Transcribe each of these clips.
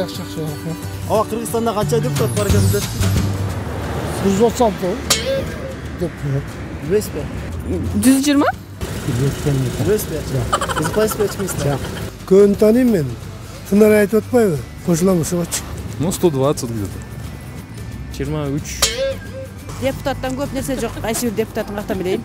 Жакшы. Ага, Кыргызстанда канча депутат бар экенин билесизби? 136 деп. Билесизби? 120? Билесизби? Кызыкпайсызбы эчкимизди? Көбүн тааныйм мен. Тынар айтып атпайбы? Кошулам ушугачы. Ну, 120 где-то. 23. Депутаттан көп нерсе жок. Кайсы бир депутатын каттан билейин.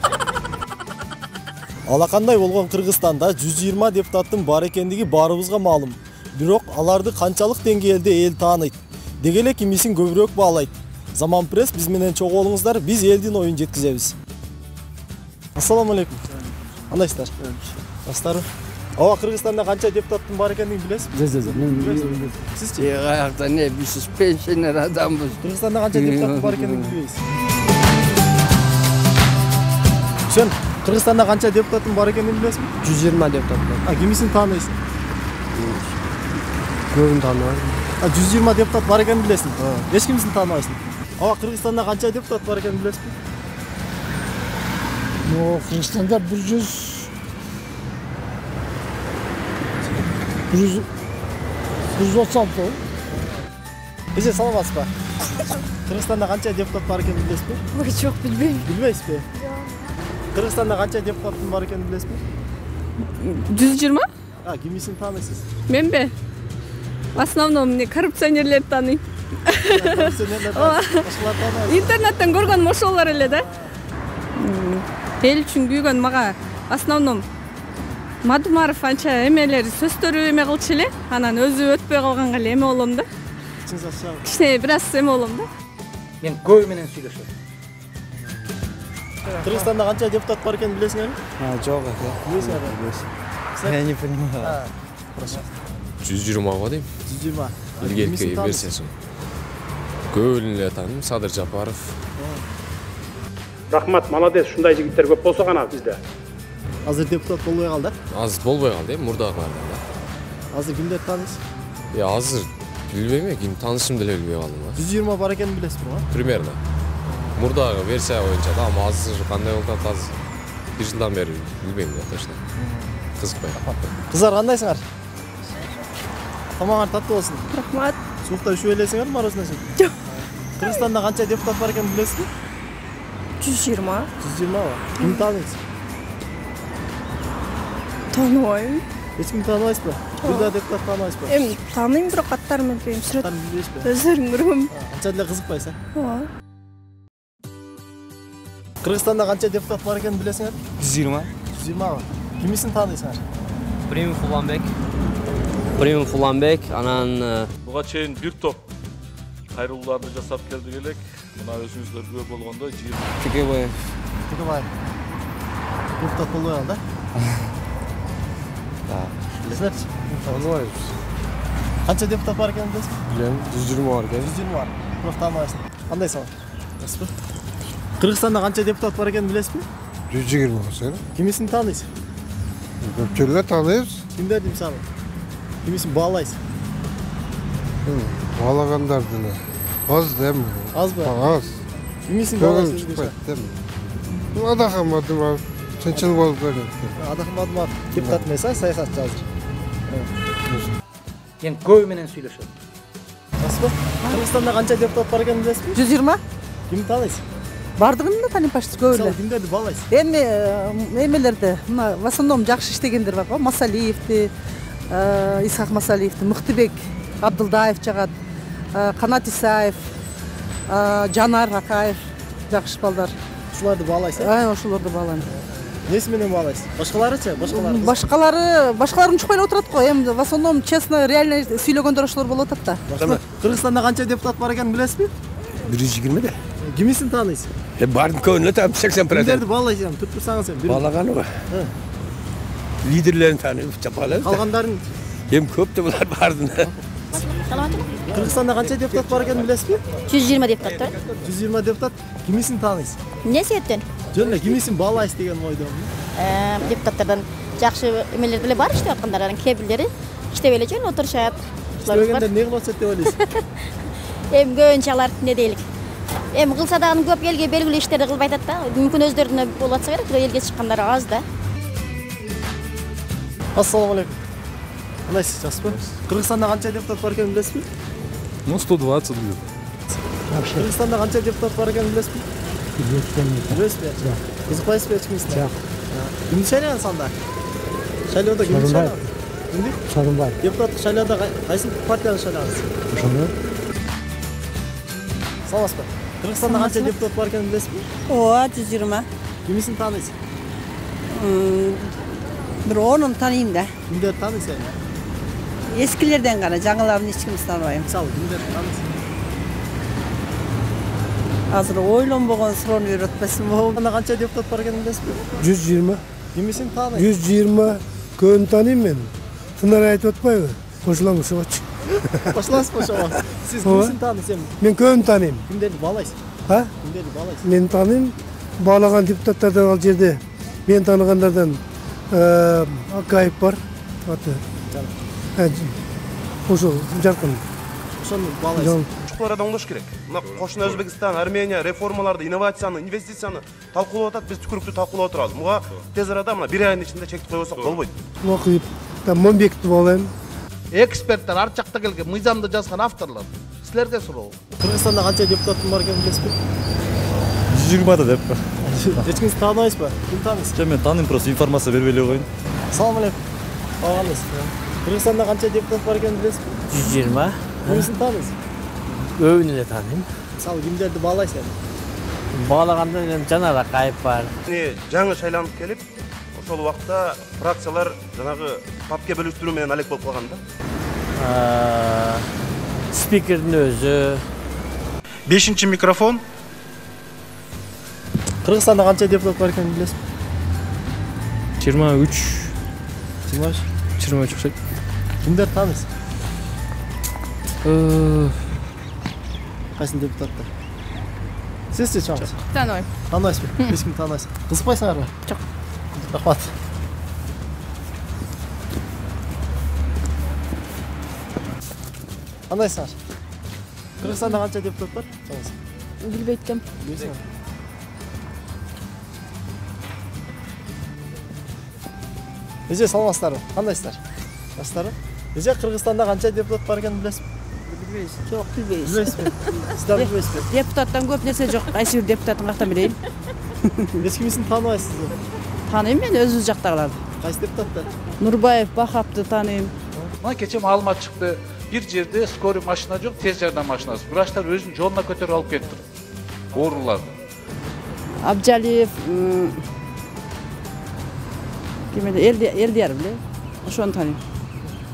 Алакандай болгон Кыргызстанда 120 депутаттын бар экендиги баарыбызга маалым. Бирок аларды канчалык деңгээлде эл тааныйт? Деги эле кимисин көбүрөөк баалайт? Заман пресс биз менен чогуу болуңуздар, биз элдин оюн жеткизебиз. Ассаламу алейкум. Кандайсыздар? Жакшытарбы? Ага, Кыргызстанда канча депутаттын бар экендигин билесизби? Сизчи? Каякта не, биз пенсионер адамбыз. Кыргызстанда канча депутаттын бар экендигин билбейсиз? Сен Кыргызстанда канча депутаттын бар экенин билесизби? 120 депутат. А кимисин тааныйсың? Көбүн тааныбайм. 120 депутат бар экенин билесиң? Эч кимисин тааныбайсың? Ага, Кыргызстанда канча депутат бар экенин билесизби? Ну, Кыргызстанда 136. Эже саламатсызбы? Кыргызстанда канча депутат бар экенин билесизби? Ой, жок, билбейм. Билбейсизби? Кыргызстанда канча депутаттын бар экенин билесизби? 120? А, кимисин тааныйсыз? Менби? В основном коррупционерлерди тааныйм. Коррупционерлер башкаларды тааныбайсыз? Интернеттен көргөнүм ошолор эле да. Эл үчүн күйгөн мага в основном Мадумаров анча эмелери сөздөрү эме кылчу эле, анан өзү өтпөй калганга эле эме болом да. Кичине бир аз эме болом да. Мен көбү менен сүйлөшөм. Кыргызстанда канча депутат бар экенин билесиңерби? Жок. Я не понимаю. Хорошо. 120 дейм. 120. Илгерки версиясы. Көбүн эле тааныйм, Садыр Жапаров. Рахмат, молодец, ушундай жигиттер көп болсо гана бизде. Азыр депутат болбой калды. Аз болбой калды, мурдагылардан да. Азыр кимдерди тааныйсыз? Азыр билбейм, ким таанышым деле билбей калдым. 120 бар экенин билесизби? Примерно. Мурдагы версия боюнча да, ама азыр кандай болуп атат, азыр бир жылдан бери билбейм да точно. Кызыкпайм. Кыздар кандайсыңар? Тамагыңар таттуу болсун. Рахмат. Суукта үшүп элесиңерби, морозуна сен? Жок. Кыргызстанда канча депутат бар экенин билесизби? 120. 120 ба? Ким тааныйсыз? Тааныбайм. Эч ким тааныбайсызбы? Бир да депутат тааныбайсызбы? Эми тааныйм, бирок аттарын билбейм. Аттарын билбейсизби? Өздөрүң көргөм. Анча деле кызыкпайсыз, Ооба. Кыргызстанда канча депутат бар экенин билесиңер? 120. 120 ба? Кимисин тааныйсыңар? Премиум Фуланбек, анан Буга чейин бир топ кайрылууларды жасап келдик элек. Мына өзүңүздөр күбө болгондой Текебаев. Депутат болбой калды, Силерчи? Тааныбайбыз. Канча депутат бар экенин билесизби? Билем, 120 бар экен. 120 бар. Бирок тааныбайсың. Кандай салам? Расбы? Кыргызстанда канча депутат бар экенин билесизби? 120 болсо. Кимисин тааныйсыз? Көпчүлөр тааныйбыз. Кимдерди мисалы? Кимисин баалайсыз? Баалагандарды эле. Аз дем. Азбы? Az. Кимисин Көбүн баалайсыз? чыкпайт дем. Адахамадым, чынчыл болуп берет. Адахмадым депутат эмес, саясатчы азыр. Мен көбү менен сүйлөшөм. Расбы? Кыргызстанда канча депутат бар экенин билесизби? 120. Кимди тааныйсыз? Бардыгын да тааныйм почти көп эле. Кимдерди баалайсыз? Эми эмелерди, мына в основном жакшы иштегендер бар го, Масалиевди, Исхак Масалиевди, Мыктыбек Абдылдаев жагат, Канат Исаев, Жанар Акаев, жакшы балдар. Ушуларды баалайсыз? Ошолорду баалайм. Эмнеси менен баалайсыз? Башкаларычы? Башкаларын учпай эле отурат го. Эми в основном честно, реально сүйлөгөндөр ошолор болуп атат да. Кыргызстанда канча депутат бар экенин билесизби? 120 да. Кимисин тааныйсыз? Бардым көбүнө таап 80%. Кимдерди баалайсыз? Түп турсаңыз сен. Баалаганы го. Лидерлерин тааныйм, чапалар. Калгандарын Эми көп да булар бардым. Кыргызстанда канча депутат бар экенин билесизби? 120 депутаттар. 120 депутат. Кимисин тааныйсыз? Эмне себептен? Жөн эле кимисин баалайсыз деген ойдомун. Депутаттардан жакшы эмелер деле бар иштеп аткандар, анан кээ бирлери иштеп эле жүрүп отурушат. Иштебегендер эмне кылып атышат деп ойлойсуз? Эми көбүнчө алар эмне дейлик. Эми кылса дагы көп элге белгилүү иштерди кылбай атат да. Мүмкүн өздөрүнө болуп атса керек, бирок элге чыккандар аз да. Ассаламу алейкум. Кандайсыз, жақсы ба? Кыргызстанда канча депутат бар экенин билесизби? Ну, 120 где-то. Кыргызстанда канча депутат бар экенин билесизби? Билесизби? Кызыкпайсызбы эчкимисине? Жок. Кимди шайлаган санда? Шайлоодо кимди шайлаган? Кимди? Сооронбаев. Депутаттык шайлоодо кайсы партияны шайлагансыз? Ошондой. Саламатсызбы? Кыргызстанда канча депутат бар экенин билесизби? Ооба, 120. Кимисин тааныйсыз? Бир 10-ун тааныйм да. Кимдерди тааныйсыз? Эскилерден гана, жаңыларын эч кимди тааныбайм. Мисалы, кимдерди тааныйсыз? Азыр ойлонбогон суроону берип атпайсыңбы? Кыргызстанда канча депутат бар экенин билесизби? 120. Кимисин тааныйсыз? 120. Көбүн тааныйм мен. Тынар айтып атпайбы? Кошуламын ошогочу. Кошуласызбы ошого? Сиз кимисин тааныйсыз эми? Мен көбүн тааныйм. Кимдерди баалайсыз? Ha? Кимдерди баалайсыз? Мен тааныйм. Баалаган депутаттардан ал жерде мен тааныгандардан Акаев бар. Аты. Ошо жаркын. Ошону баалайсыз. Чукуларда оңдош керек. Мына кошуна Өзбекстан, Армения реформаларды, инновацияны, инвестицияны талкуулап атат, биз түкүрүктүү талкуулап турабыз. Буга тез арада мына 1 айдын ичинде чектеп койбосок болбойт. Окуйт. Момбекти болайм. Эксперттер ар жакта келген мыйзамды жазган авторлор. Силерге суроо. Кыргызстанда канча депутаттын бар экенин билесизби? 120 деп. Эч кимди тааныбайсызбы? Ким тааныйсыз? Мен таным просто информация бербей эле коюн. Салам алейкум. Калгандайсыз. Кыргызстанда канча депутат бар экенин билесизби? 120. Кимисин тааныйсыз? Көбүн эле тааныйм. Мисалы, кимдерди баалайсыз? Баалаганда эми Жанар Акаев бар. Жаңы шайланып келип, ошол убакта фракциялар жанагы папке бөлүштүрүү менен алек болуп калган да. Спикердин өзү. 5-чи микрофон. Кыргызстанда канча депутат бар экенин билесизби? 23. 23 окшойт. Кимдерди тааныйсыз? Кайсы депутаттар? Сизчи чоңуз? Тааныбайм. Тааныбайсызбы? Эч кимди тааныбайсыз? Кызыкпайсыңарбы? Жок. Рахмат. Кандайсыңар? Кыргызстанда канча депутат бар? Чоңуз? Билбейт экенмин. Билесиңби? Эже саламатсыздарбы? Кандайсыздар? Жакшысыздарбы? Эже Кыргызстанда канча депутат бар экенин билесизби? Билбейбиз. Жок, билбейбиз. Билбейсизби? Сиздер билбейсизби? Депутаттан көп нерсе жок. Кайсы бир депутаттын каяктан билейин? Эч кимисин тааныбайсызбы? Тааныйм мен өзүбүз жактагыларды. Кайсы депутаттар? Нурбаев, Бахапты тааныйм. Мына кече маалымат чыкты. Бир жерде скорый машина жок, тез жардам машинасы. Врачтар өзүнүн жолуна көтөрүп алып кетти. Ооруларды. Абжалиев, Элдияров эле. Ошону тааныйм.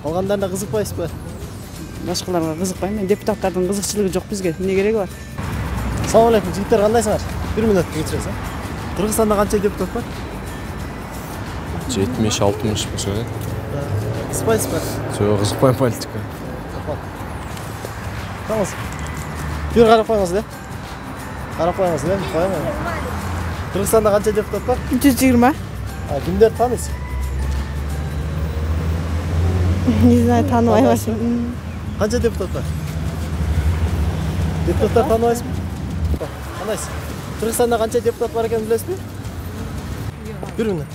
Калгандарына кызыкпайсызбы? Башкаларга кызыкпайм. Мен депутаттардын кызыкчылыгы жок бизге. Эмне кереги бар? Салам алейкум, жигиттер, кандайсыңар? 1 минут кечиресиз. Кыргызстанда канча депутат бар? 70-60 болсо керек. Кызыкпайсызбы? Жок, кызыкпайм политика. Тамыз. Бир карап коюңуз да. Карап коюңуз да, коем. Кыргызстанда канча депутат бар? 120. Кимдерди тааныйсыз? Не знаю, тааныбайм. Канча депутат бар? Депутаттар тааныбайсызбы? Кандайсыз? Кыргызстанда канча депутат бар экенин билесизби? 1 минут.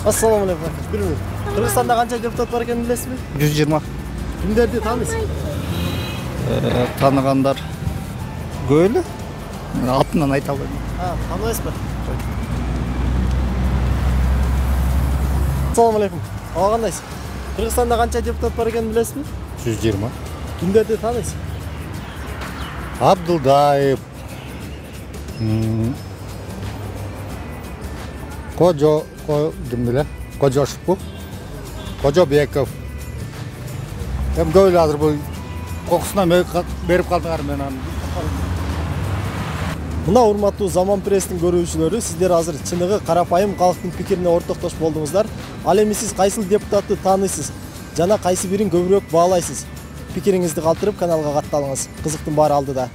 Ассаламу алейкум. 1 минут. Кыргызстанда канча депутат бар экенин билесизби? 120. Кимдерди тааныйсыз? Таныгандар көп эле. Атынан айта албайм. Тааныбайсызбы? Ассаламу алейкум. Кандайсыз? Кыргызстанда канча депутат бар экенин билесизби? 120. Кимдерди тааныйсыз? Абдулдаев. Ким биле? Кожошев. Кожобеков. Эми көп эле азыр бул кокусуна берип калдыңар мен аны. Мына урматтуу Заман пресстин көрүүчүлөрү, сиздер азыр чыныгы карапайым калктын пикирине ортоктош болдуңуздар. Ал эми сиз кайсыл депутатты тааныйсыз жана кайсы бирин көбүрөөк баалайсыз? Пикириңизди калтырып каналга катталыңыз. Кызыктын баары алдыда.